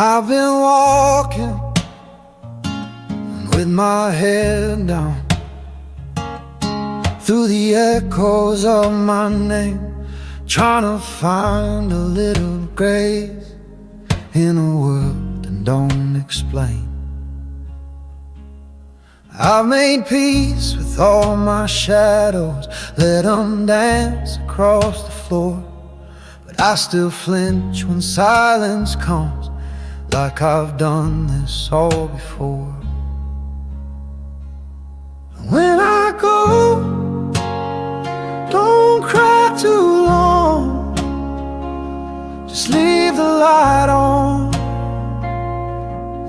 I've been walking with my head down through the echoes of my name, trying to find a little grace in a world that don't explain. I've made peace with all my shadows, let them dance across the floor. But I still flinch when silence comes, like I've done this all before. When I go, don't cry too long, just leave the light on,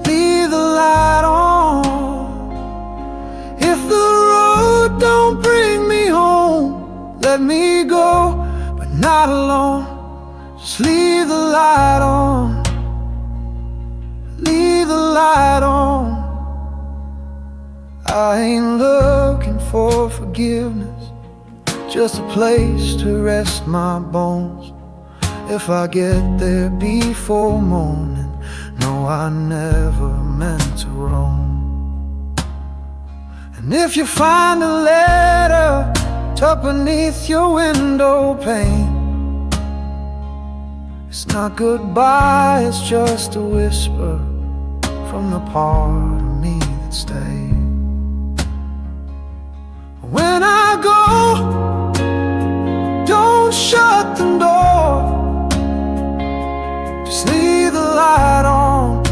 leave the light on. If the road don't bring me home, let me go, but not alone. Just leave the light on, leave the light on. I ain't looking for forgiveness, just a place to rest my bones. If I get there before morning, no, I never meant to roam. And if you find a letter tucked beneath your window pane, it's not goodbye, it's just a whisper from the part of me that stayed. When I go, don't shut the door, just leave the light on,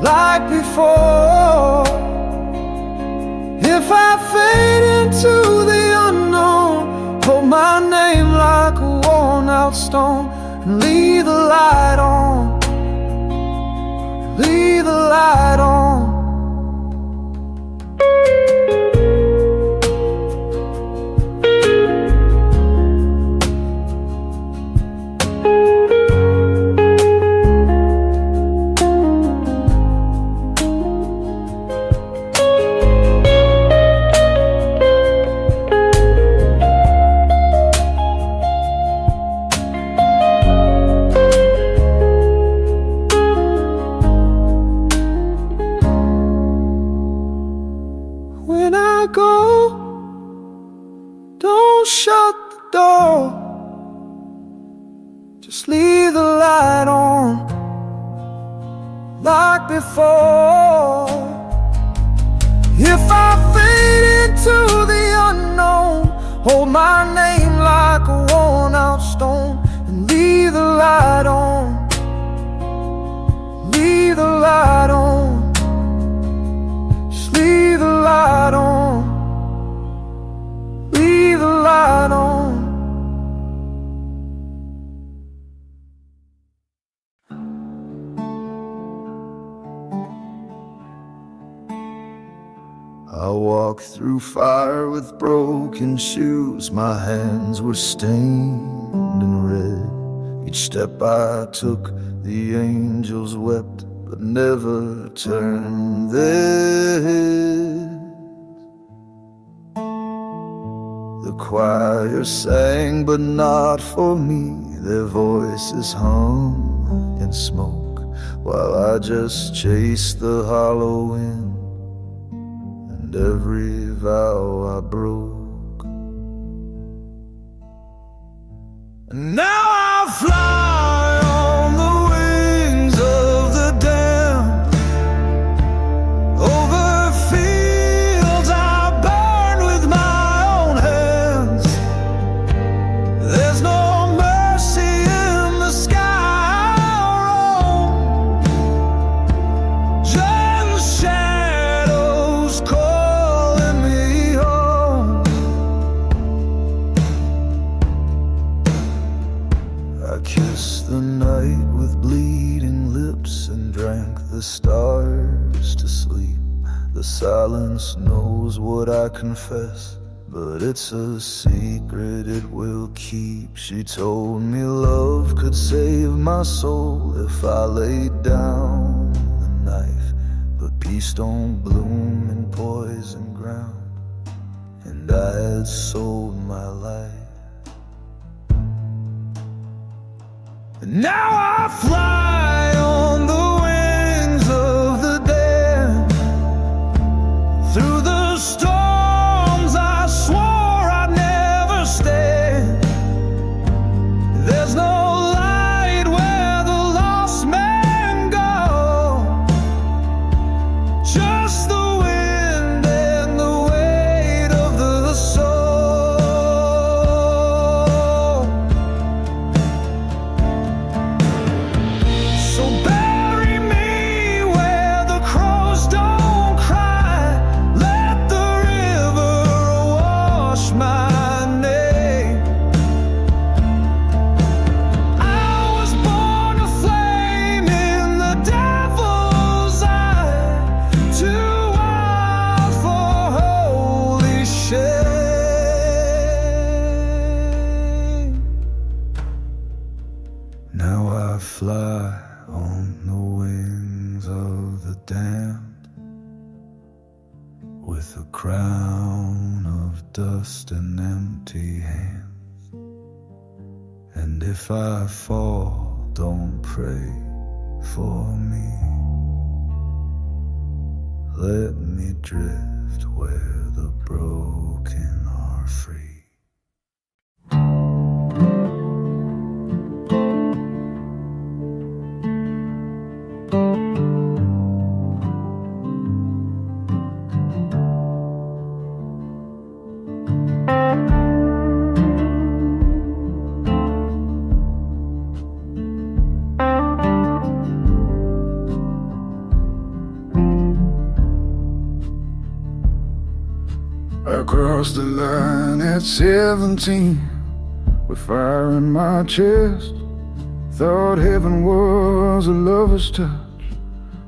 like before. If I fade into the unknown, hold my name like a worn out stone, and leave the light on, leave the light on. When I go, don't shut the door, just leave the light on, like before. If I fade into the unknown, hold my name like a worn out stone, and leave the light on, leave the light on. Leave the light on, leave the light on. I walked through fire with broken shoes, my hands were stained and red. Each step I took, the angels wept, but never turned their heads. The choir sang, but not for me. Their voices hung in smoke, while I just chased the hollow wind, and every vow I broke. And now I fly on the wings of the damned, over fields I burn with my own hands. There's no mercy in the sky I roam, just shadows calling me home. I kissed the night with bleeding lips and drank the stars to sleep. The silence knows what I confess, but it's a secret it will keep. She told me love could save my soul if I laid down the knife, but peace don't bloom in poison ground, and I had sold my life. And now I fly damned with a crown of dust and empty hands. And if I fall, don't pray for me. Let me drift where the broken are free. I crossed the line at 17 with fire in my chest. Thought heaven was a lover's touch,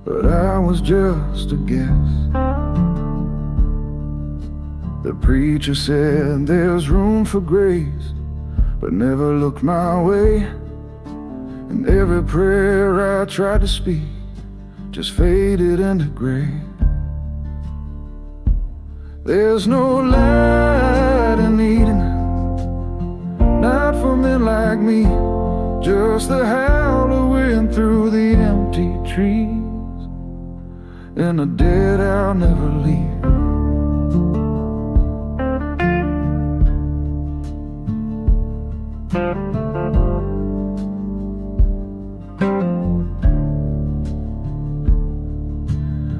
but I was just a guess. The preacher said there's room for grace, but never looked my way. And every prayer I tried to speak just faded into gray. There's no light in Eden, not for men like me. Just the howl of wind through the empty trees, and the dead I'll never leave.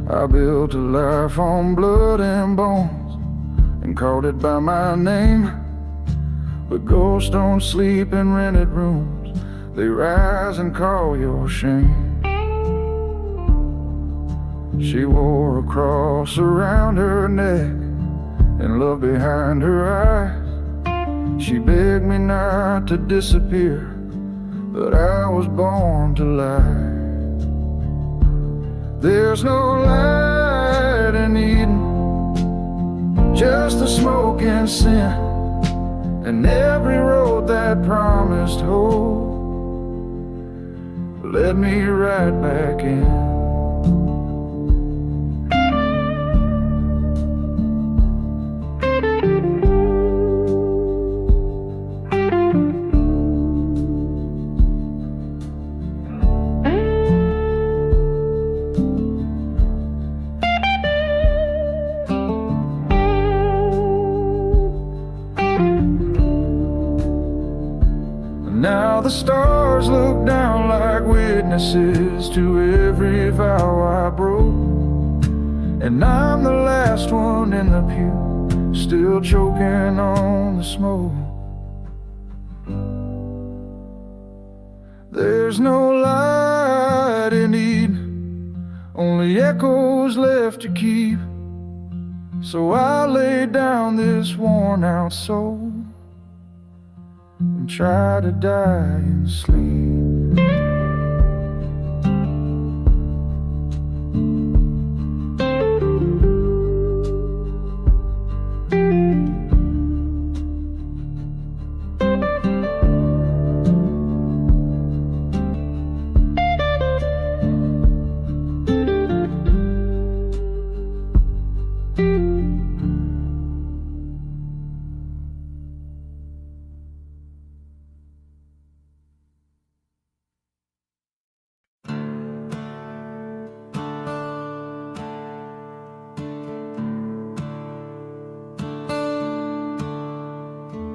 I built a life on blood and bones and called it by my name. But ghosts don't sleep in rented rooms, they rise and call your shame. She wore a cross around her neck and love behind her eyes. She begged me not to disappear, but I was born to lie. There's no light in Eden, just the smoke and sin, and every road that promised hope led me right back in. Now the stars look down like witnesses to every vow I broke, and I'm the last one in the pew, still choking on the smoke. There's no light in Eden, only echoes left to keep. So I lay down this worn out soul and try to die in sleep.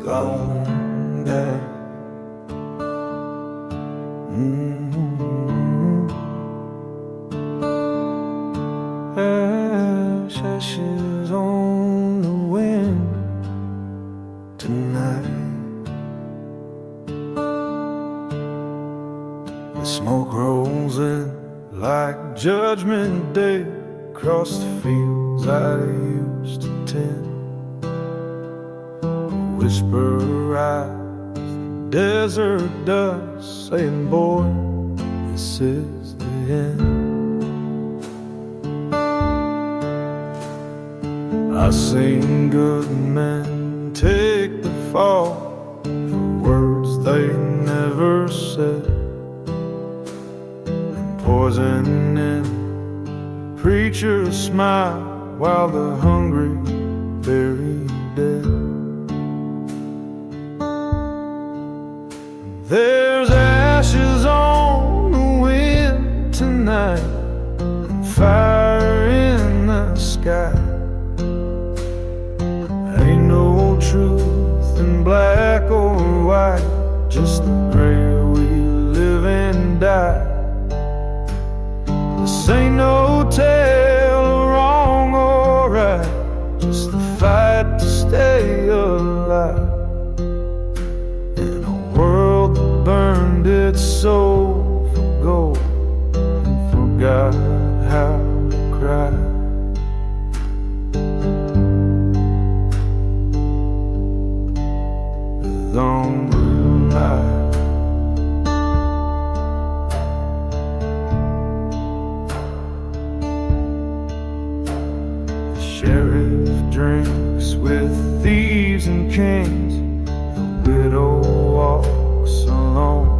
Long day. Ashes on the wind tonight. The smoke rolls in like Judgment Day across the fields I used to tend. Whisper rise, the desert dust, saying, boy, this is the end. I seen good men take the fall for words they never said, and poison in preacher smile while the hungry bury dead. There's ashes on the wind tonight and fire in the sky. Ain't no truth in black or white, just the gray we live and die. This ain't no tale of wrong or right, just the fight to stay alive. In a world that burned its soul for gold and forgot how to cry. Long night, the sheriff drinks with thieves and kings, the widow walks alone,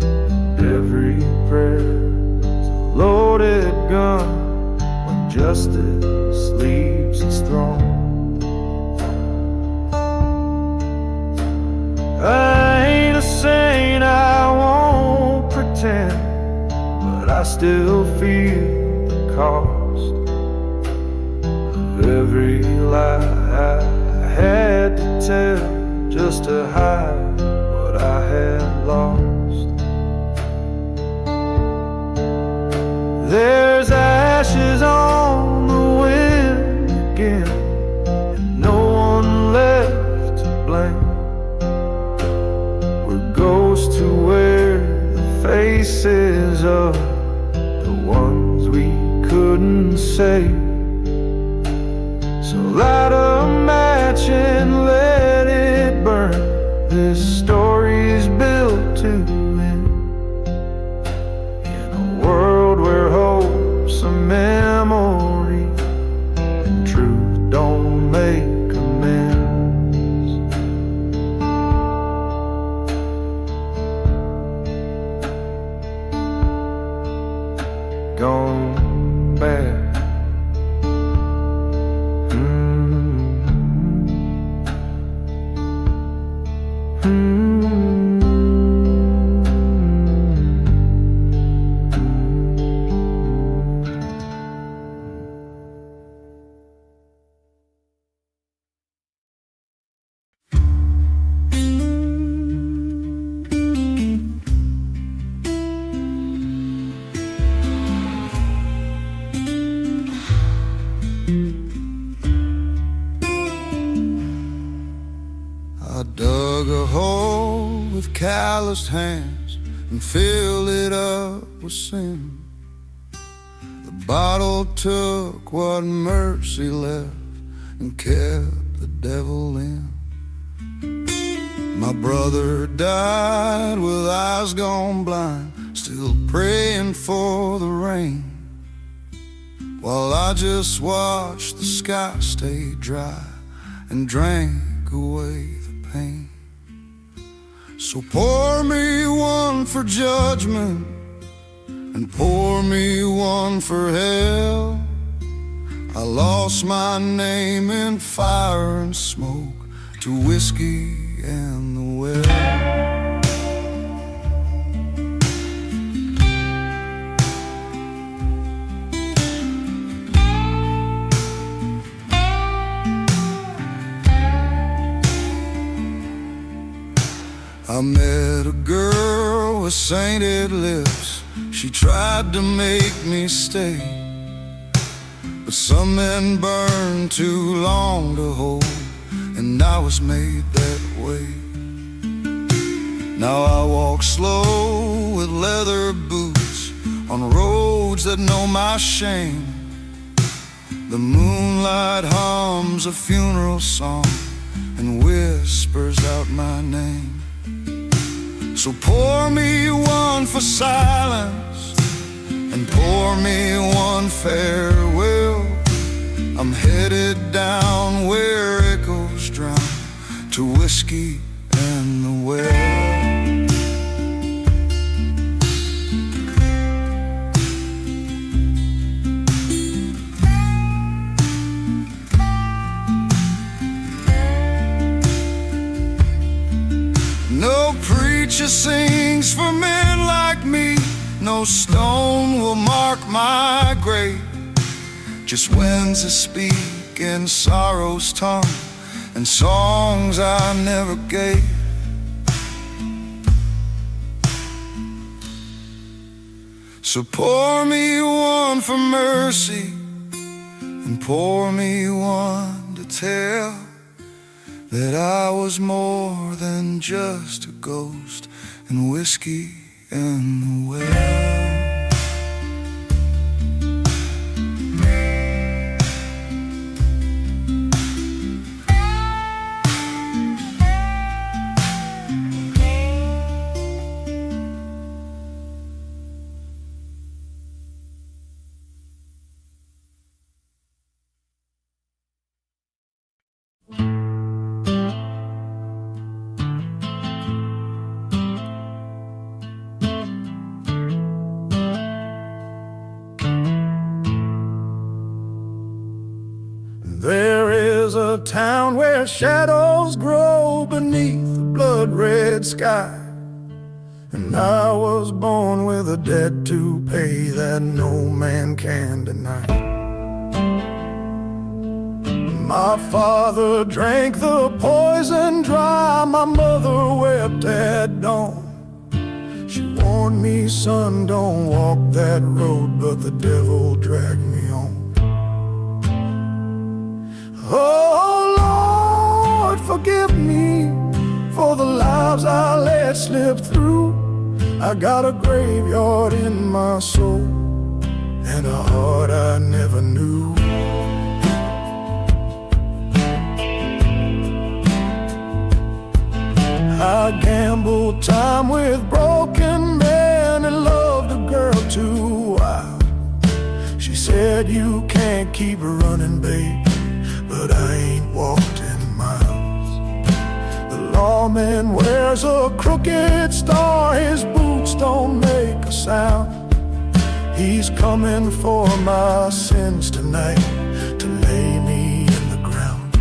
and every prayer's a loaded gun when justice leaves its throne. I ain't a saint, I won't pretend, but I still feel the cost of every lie I had to tell just to hide what I had lost. There's ashes on the wind again, and no one left to blame. Ghosts who wear the faces of the ones we couldn't save. So light a match and let it burn. This story's built to end in a world where hope's a memory and truth don't make amends. Gone bad. I dug a hole with calloused hands and filled it up with sin. The bottle took what mercy left and kept the devil in. My brother died with eyes gone blind, still praying for the rain, while I just watched the sky stay dry and drank away the pain. So pour me one for judgment and pour me one for hell. I lost my name in fire and smoke to whiskey and the well. I met a girl with sainted lips. She tried to make me stay, but some men burn too long to hold, and I was made that way. Now I walk slow with leather boots on roads that know my shame. The moonlight hums a funeral song and whispers out my name. So pour me one for silence and pour me one farewell. I'm headed down where echoes drown to whiskey and the well. future sings for men like me. No stone will mark my grave, just winds that speak in sorrow's tongue, and songs I never gave. So pour me one for mercy, and pour me one to tell that I was more than just a ghost and whiskey in the well. There is a town where shadows grow beneath the blood-red sky, and I was born with a debt to pay that no man can deny. My father drank the poison dry, my mother wept at dawn. She warned me, son, don't walk that road, but the devil dragged me on. Oh Lord, forgive me for the lives I let slip through. I got a graveyard in my soul and a heart I never knew. I gambled time with broken men and loved a girl too wild. She said, you can't keep running, babe, but I ain't walked in miles. The lawman wears a crooked star, his boots don't make a sound. He's coming for my sins tonight to lay me in the ground.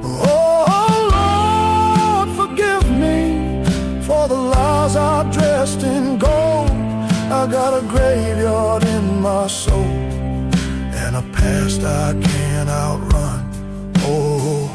Oh Lord, forgive me for the lies I dressed in gold. I got a graveyard in my soul and a past I can't outrun. Oh,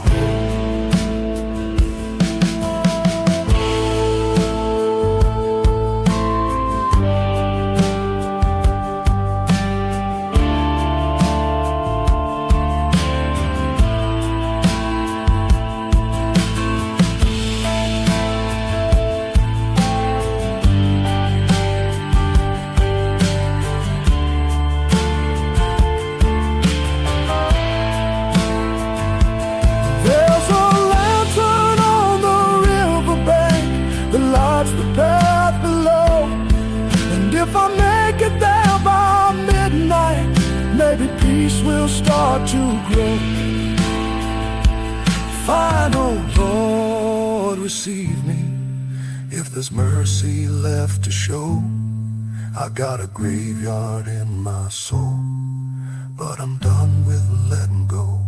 the path below, and if I make it there by midnight, maybe peace will start to grow. Fine, oh Lord, receive me if there's mercy left to show. I got a graveyard in my soul, but I'm done with letting go.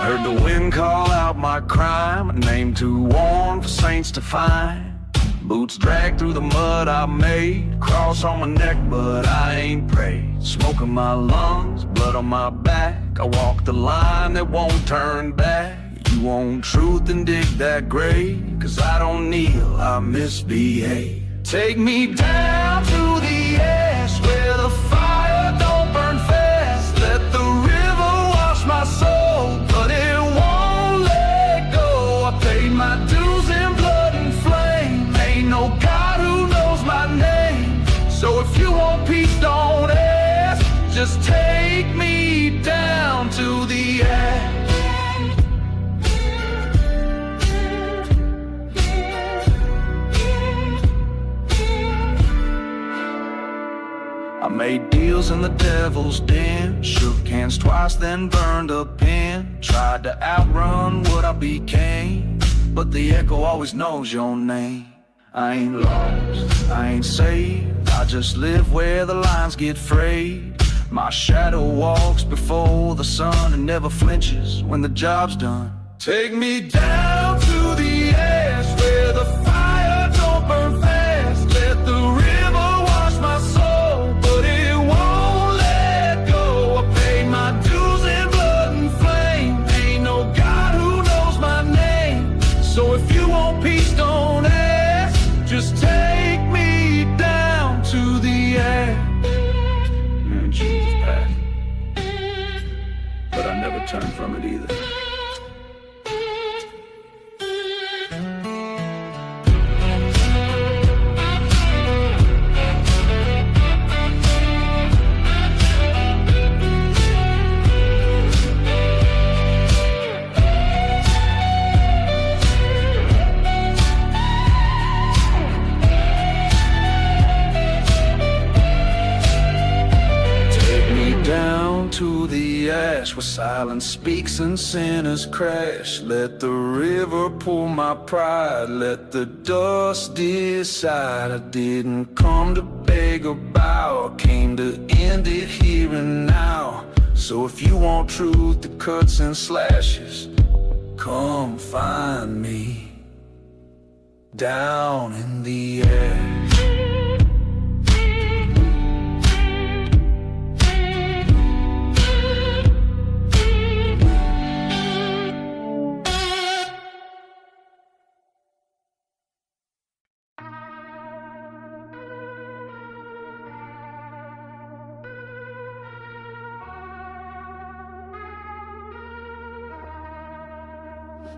Heard the wind call out my crime, a name too worn for saints to find. Boots drag through the mud I made, cross on my neck but I ain't prayed. Smoke in my lungs, blood on my back, I walk the line that won't turn back. You want truth and dig that grave, cause I don't kneel, I misbehave. Take me down to the ash where the fire don't burn fast. Let the river wash my soul, but it won't let go. I paid my dues in blood and flame. Ain't no God who knows my name. So if you want peace, don't ask. Just take me down to the ash. I made deals in the devil's den, shook hands twice, then burned a pen. Tried to outrun what I became, but the echo always knows your name. I ain't lost, I ain't saved, I just live where the lines get frayed. My shadow walks before the sun and never flinches when the job's done. Take me down to the ash where the fire don't burn fast. Let the river wash my soul, but it won't let go. I paid my dues in blood and flame. Ain't no God who knows my name. So if you want peace, don't ask. Just take me down to the ash. Man, Jesus passed, but I never turned from it either. To the ash where silence speaks and sinners crash. Let the river pull my pride, let the dust decide. I didn't come to beg or bow, I came to end it here and now. So if you want truth that cuts and slashes, come find me down in the ash.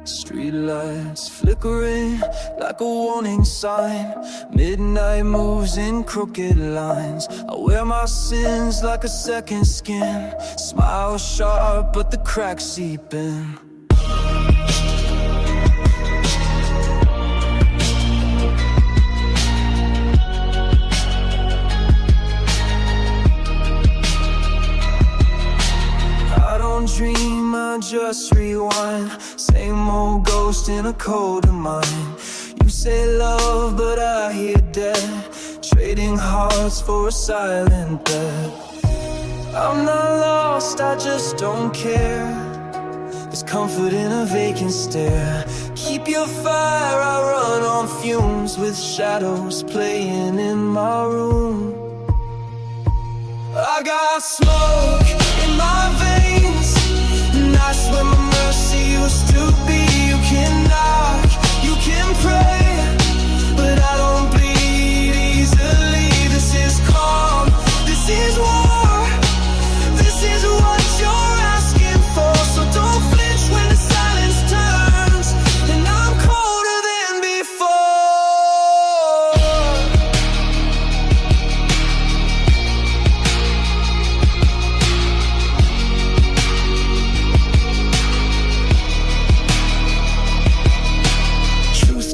Streetlights flickering like a warning sign. Midnight moves in crooked lines. I wear my sins like a second skin. Smile sharp but the cracks seep in. I don't dream, I just rewind. Same old ghost in a cold of mine. You say love, but I hear death. Trading hearts for a silent bet. I'm not lost, I just don't care. There's comfort in a vacant stare. Keep your fire, I run on fumes, with shadows playing in my room. I got smoke in my veins, and I swear my mercy used to be. You can knock, you can pray, but I don't bleed easily. This is calm, this is war, this is what you're asking for. So don't flinch when the silence turns, and I'm colder than before.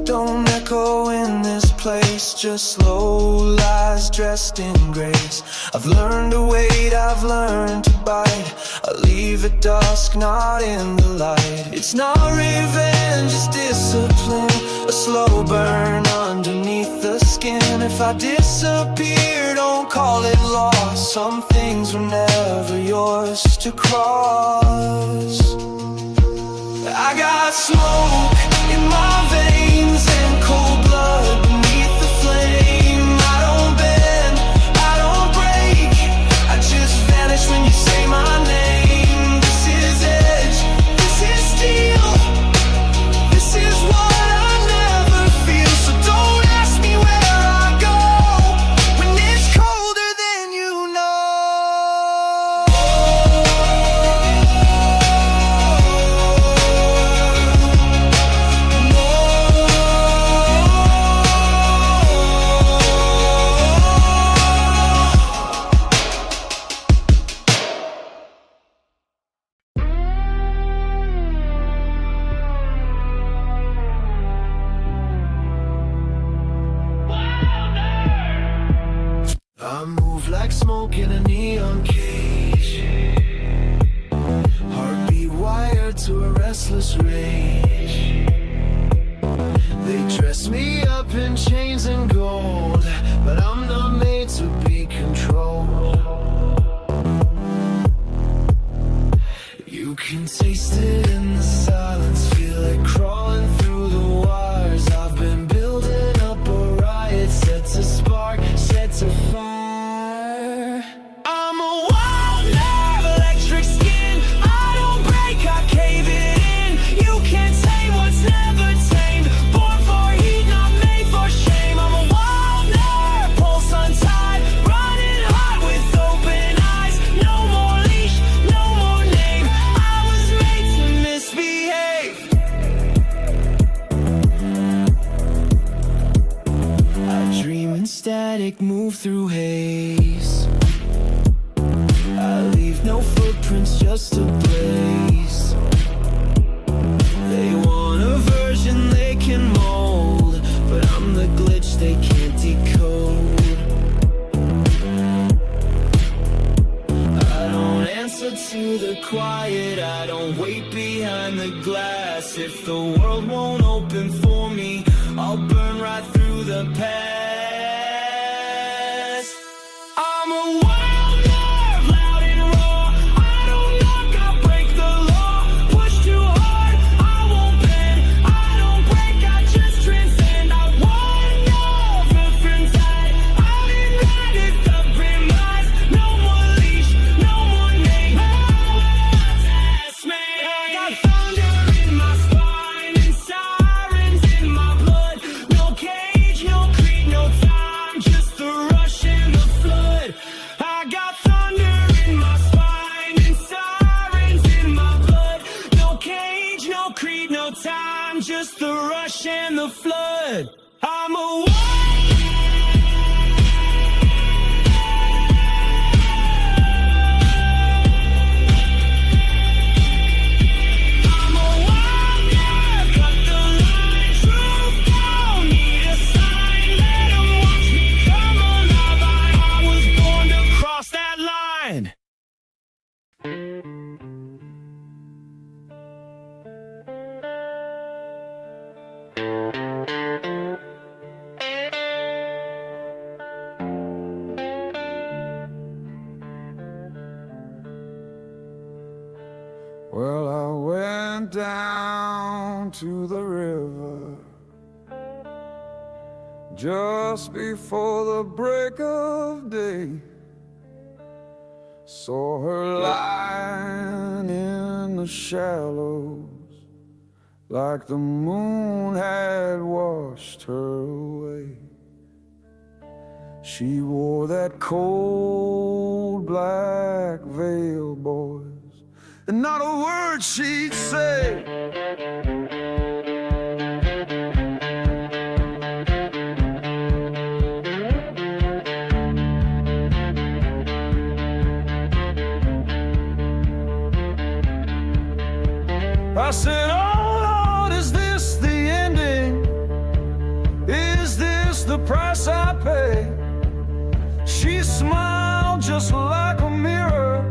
Don't echo in this place, just slow lies dressed in grace. I've learned to wait, I've learned to bite. I leave at dusk, not in the light. It's not revenge, it's discipline, a slow burn underneath the skin. If I disappear, don't call it lost. Some things were never yours to cross. I got smoke in my veins and cold blood beneath the flame. I don't bend, I don't break, I just vanish when you say my name. This is edge, this is steel, this is what I never feel. So don't ask me where I go when it's colder than you know. like smoke in a neon cage. Heartbeat wired to a restless rage. They dress me up in chains and gold, but I'm not made to be controlled. You can taste it in the silence, feel it crawling through the wires. I've been building up a riot, set to spark, set to fire. I'm a wild nerve, electric skin. I don't break, I cave it in. You can't tame what's never tamed. Born for heat, not made for shame. I'm a wild nerve, pulse untied, running hot with open eyes. No more leash, no more name. I was made to misbehave. I dream in static, move through haze. I leave no footprints, just a blaze. They want a version they can mold, but I'm the glitch they can't decode. I don't answer to the quiet, I don't wait behind the glass. If the world won't open for me, I'll burn right through the past. I'm a wild nerve, loud and raw. I don't knock, I break the law. Push too hard, I won't bend. I don't break, I just transcend. I want love, different tide. I've been guided, stubborn minds. No more leash, no more name. Test me. I got thunder in my spine and sirens in my blood. No cage, no creed, no time, just the rush and the flood. I got thunder in my spine and sirens in my blood. No cage, no creed, no time, just the rush and the flood. I'm a I'm a wild nerve, cut the line, truth don't need a sign. Let 'em watch me come alive. I was born to cross that line. Well, I went down to the river just before the break of day. Saw her lying in the shallows, like the moon had washed her away. She wore that cold black veil, boys, and not a word she'd say. I said, oh Lord, is this the ending? Is this the price I pay? She smiled just like a mirror.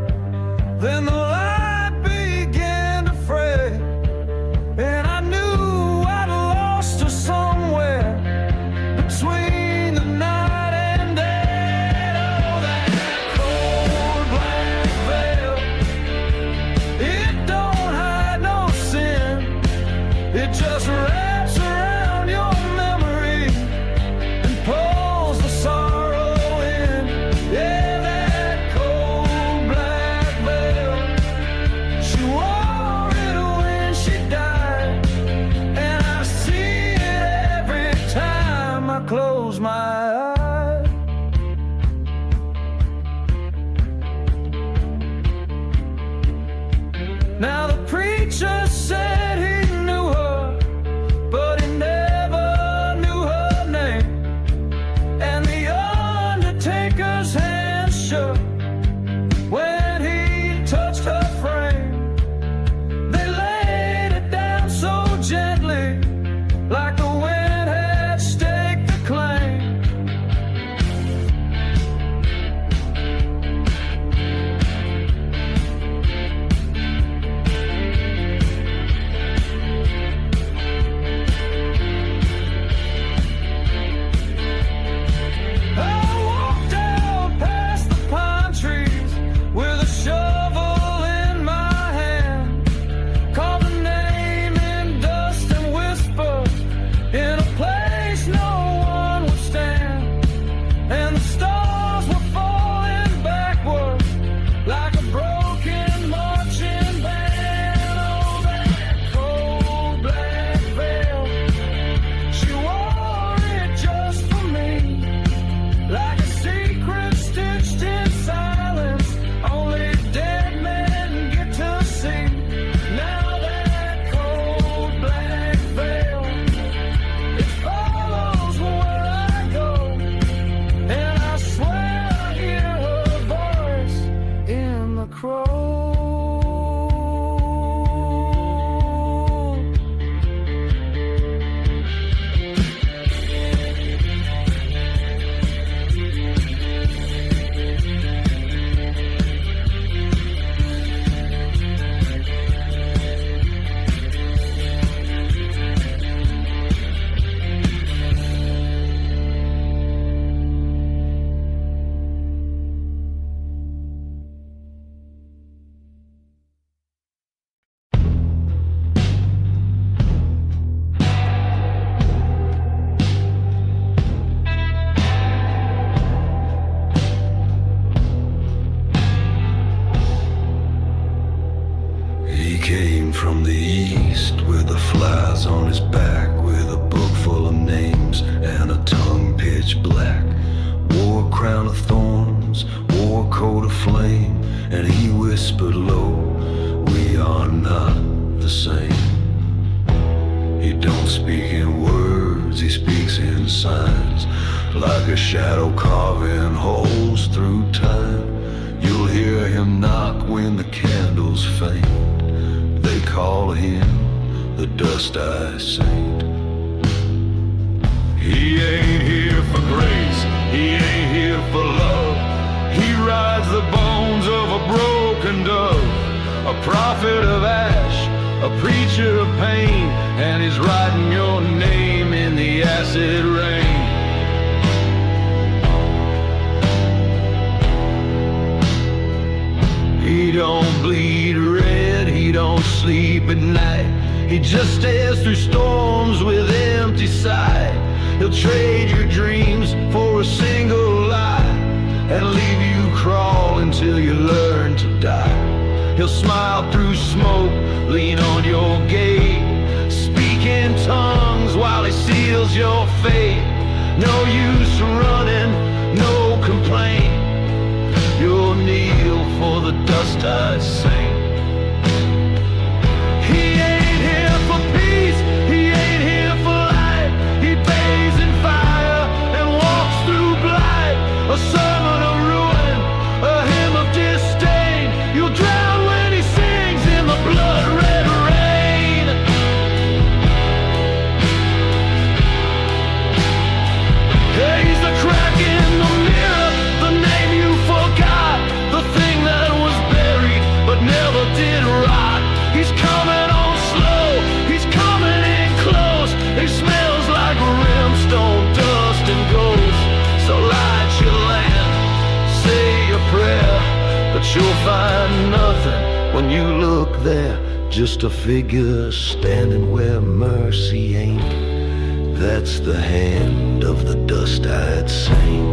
Then the light began to fray, and I knew I'd lost her somewhere between the night and day. Oh, that cold black veil, it don't hide no sin. It just wraps around your memory and pulls the sorrow in. Yeah, that cold black veil, she wore it when she died, and I see it every time I close my eyes. Now the preacher said he knew her, but he never knew her name. And the undertaker's hand shook when he touched her frame. They laid it down so gently, like the wind had staked the claim. from the east with the flies on his back, with a book full of names and a tongue pitch black. Wore a crown of thorns, wore a coat of flame, and he whispered low, we are not the same. He don't speak in words, he speaks in signs, like a shadow carving holes through time. You'll hear him knock when the candles faint. They call him the Dust-Eye Saint. He ain't here for grace, he ain't here for love. He rides the bones of a broken dove, a prophet of ash, a preacher of pain, and he's writing your name in the acid rain. He don't bleed red, he don't sleep at night. He just stares through storms with empty sight. He'll trade your dreams for a single lie and leave you crawling till you learn to die. He'll smile through smoke, lean on your gate, speak in tongues while he seals your fate. No use running, no complaint, you'll kneel for the Dust-Eye Saint. He ain't here for peace, he ain't here for light. He bathes in fire and walks through blight. A sermon of ruin, a hymn of disdain. You'll drown when he sings in the blood-red rain. Hey, he's the crack in the mirror, the name you forgot, the thing that was buried but never did rot. He's coming on slow, he's coming in close. He smells like brimstone, dust and ghosts. So light your lamp, say your prayer, but you'll find nothing when you look there. Just a figure standing where mercy ain't. That's the hand of the Dust-Eyed Saint.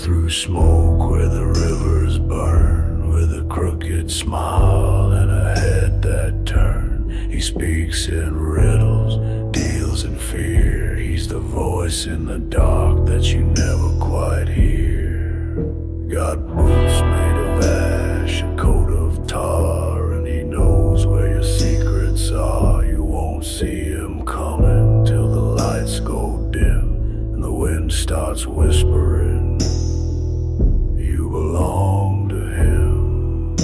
Through smoke where the rivers burn, with a crooked smile and a head that turn. He speaks in riddles, deals in fear. He's the voice in the dark that you never quite hear. Got boots made of ash, a coat of tar, and he knows where your secrets are. You won't see him coming till the lights go dim and the wind starts whispering. Belong to him.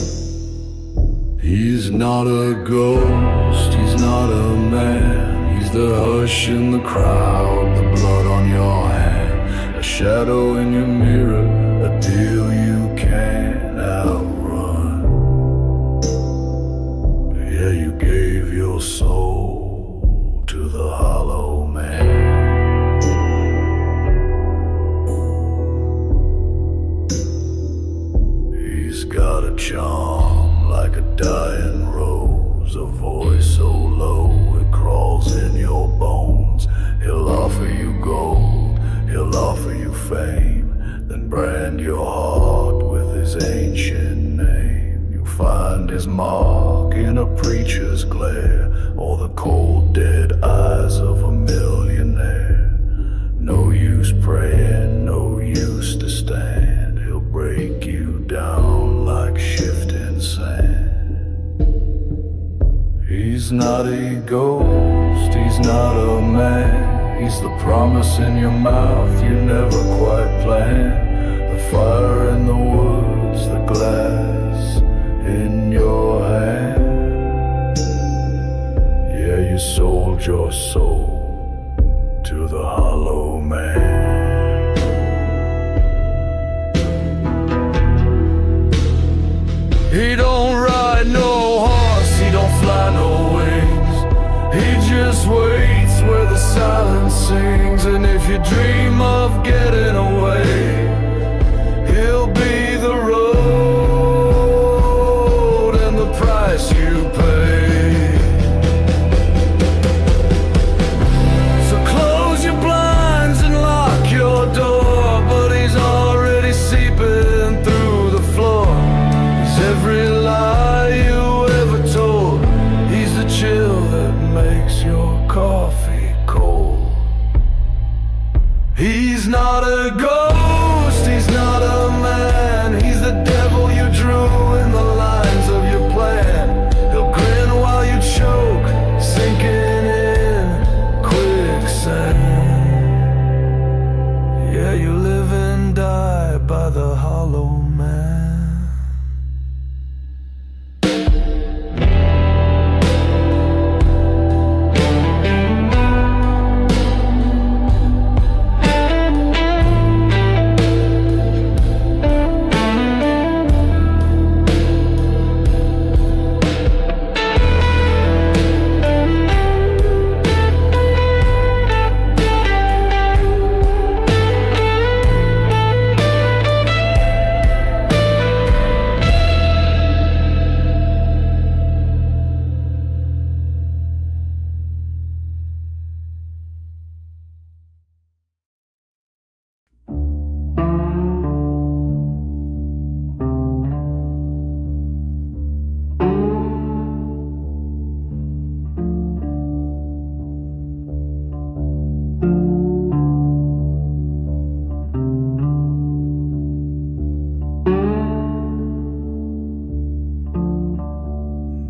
He's not a ghost, he's not a man. He's the hush in the crowd, the blood on your hand, a shadow in your mirror, a deal you can't outrun. Yeah, you gave your soul to the hollow man. Got a charm like a dying rose, a voice so low it crawls in your bones. He'll offer you gold, he'll offer you fame, then brand your heart with his ancient name. You find his mark in a preacher's glare, or the cold dead eyes of a millionaire. No use praying, no use to stand, he'll break you down like shifting sand. He's not a ghost, he's not a man. He's the promise in your mouth you never quite planned. The fire in the woods, the glass in your hand. Yeah, you sold your soul to the hollow man. He don't He's not a ghost, he's not a man. He's the devil you drew in the lines of your plan. He'll grin while you choke, sinking in quicksand. Yeah, you live and die by the hollow man.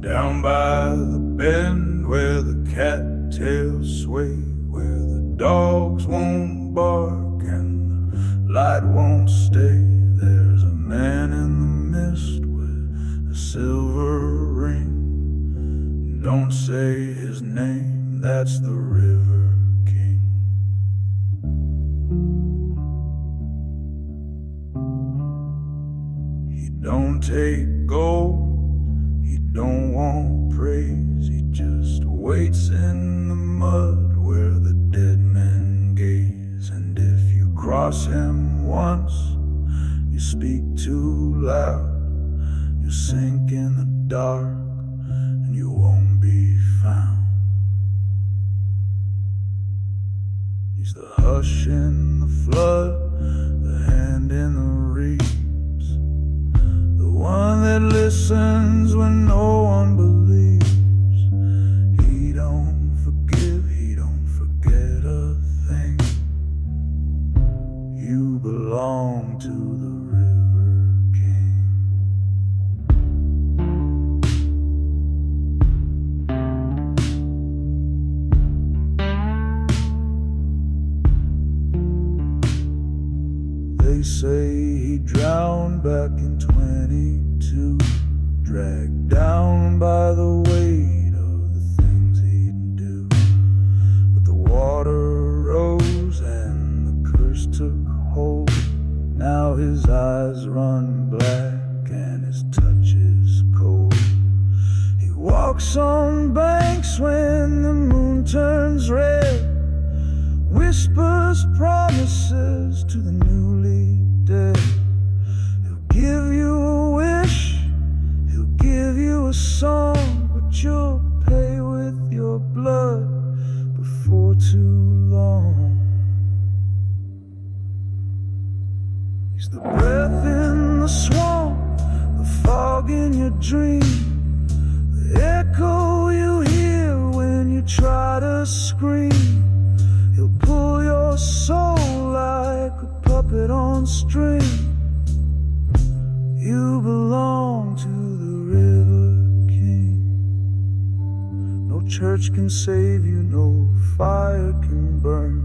Down by the bend where the cattails sway, where the dogs won't bark and the light won't stay, there's a man in the mist with a silver ring. Don't say his name, that's the River King. He don't take gold, he don't want praise, he just waits in the mud where the dead men gaze. And if you cross him once, you speak too loud, you sink in the dark and you won't be found. He's the hush in the flood, the hand in the reeds, the one that listens when no one believes. He don't forgive, he don't forget a thing. You belong to the River King. They say he drowned back in 22, dragged down by the weight of the things he'd do. But the water rose and the curse took hold. Now his eyes run black and his touch is cold. He walks on banks when the moon turns red, whispers promises to the newly dead. He'll give you a wish, he'll give you a song, but you'll pay with your blood before too long. He's the breath in the swamp, the fog in your dream, the echo you hear when you try to scream. He'll pull your soul like a puppet on string. You belong to the River King. No church can save you, no fire can burn,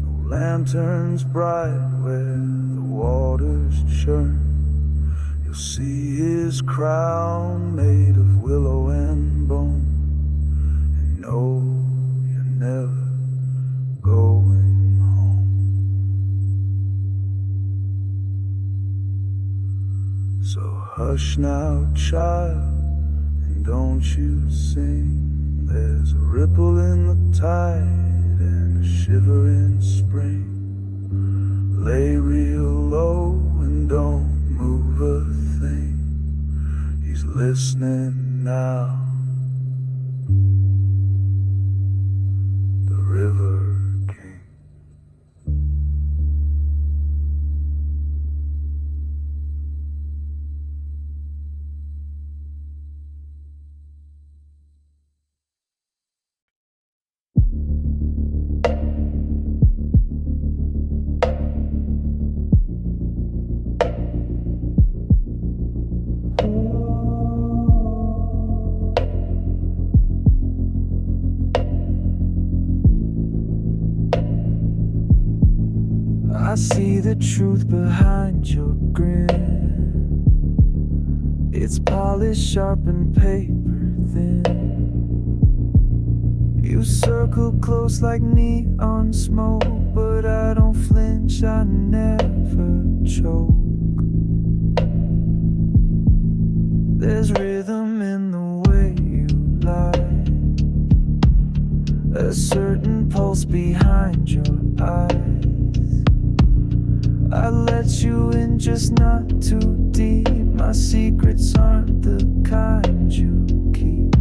no lanterns bright where the waters churn. You'll see his crown made of willow and bone, and know you're never going home. So hush now, child, and don't you sing. There's a ripple in the tide and a shiver in spring. Lay real low and don't move a thing. He's listening now. The River King. I see the truth behind your grin. It's polished, sharp, and paper thin. You circle close like neon smoke, but I don't flinch, I never choke. There's rhythm in the way you lie, a certain pulse behind your eyes. I let you in, just not too deep. My secrets aren't the kind you keep.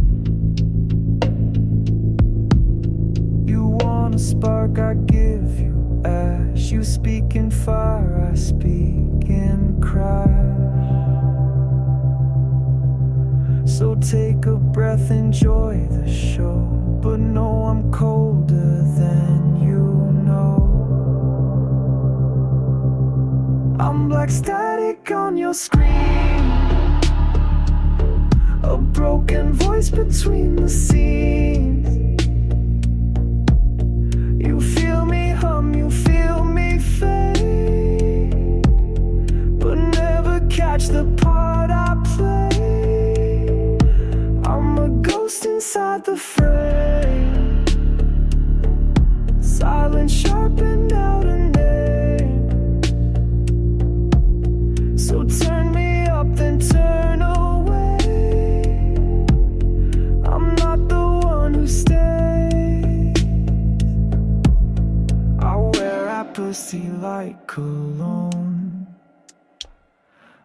You want a spark, I give you ash. You speak in fire, I speak in crash. So take a breath, enjoy the show, but know I'm colder than you know. I'm like static on your screen, a broken voice between the scenes. You feel me hum, you feel me fade, but never catch the part I play. I'm a ghost inside the frame, silent, sharpened out a name. So turn me up, then turn away. I'm not the one who stays. I wear apathy like cologne,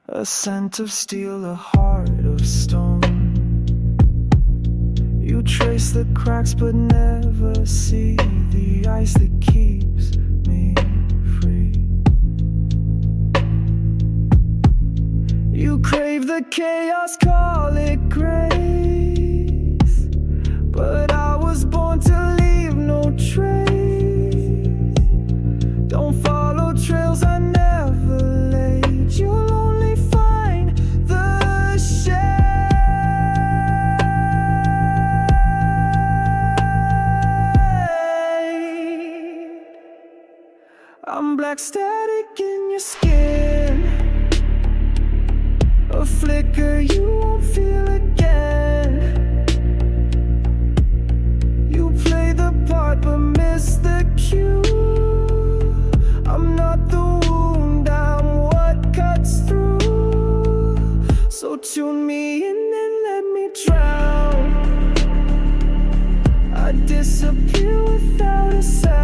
a scent of steel, a heart of stone. You trace the cracks but never see the ice that keeps me free. You crave the chaos, call it grace, but I was born to leave no trace. Don't follow trails I never laid. You'll only find the shade. I'm black static in your skin, a flicker you won't feel again. You play the part but miss the cue. I'm not the wound, I'm what cuts through. So tune me in and let me drown. I disappear without a sound.